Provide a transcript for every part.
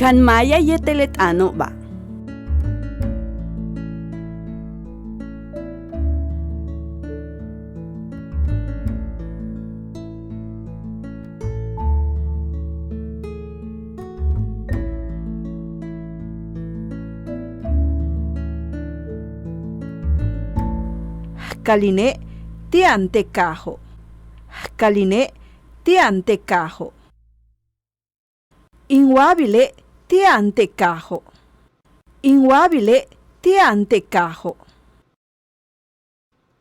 Kan maya yetelet ano ba? Kaline ti antekaho. Kaline ti antekaho. Inwabile ti antekaho. Inwabile ti antekaho.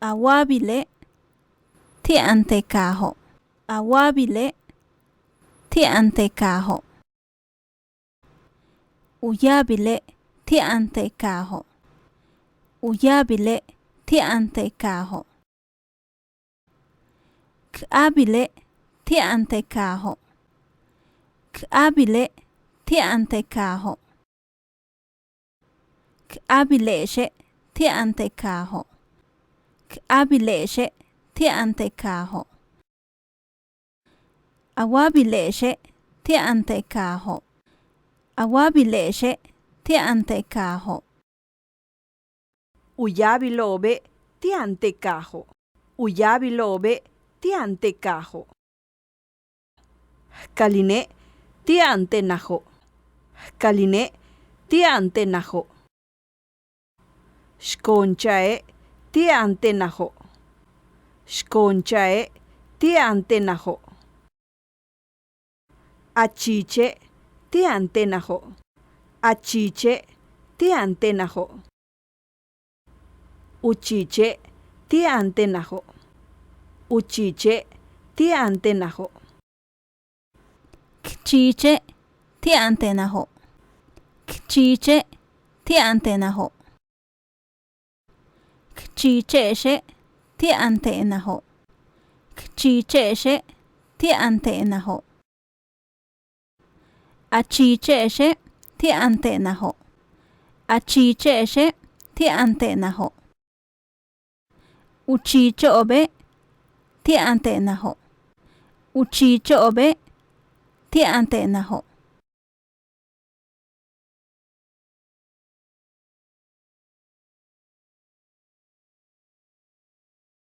Awabile ti antekaho. Awabile ti antekaho. Uyabile ti antekaho. Uyabile ti antekaho. Kabile ti antekaho. Kabile ti antekaho. Kabileshe ti antekaho. Kabileshe ti antekaho. Awabileshe ti antekaho. Awabileshe ti antekaho. Uyabilobe ti antekaho. Uyabilobe ti antekaho. Kaline ti antenaho. Kaline ti antenaho. Shkonchae ti antenaho. Shkonchae ti antenaho. Achiche ti antenaho. Achiche ti antenaho. Uchiche ti antenaho. Uchiche ti antenaho. Kchiche ti antenaho. Kchiche ti antenaho. Kchicheshe ti antenaho. Kchicheshe ti antenaho. Achicheshe ti antenaho. Achicheshe ti antenaho. Uchichobe ti antenaho. Uchichobe ti antenaho.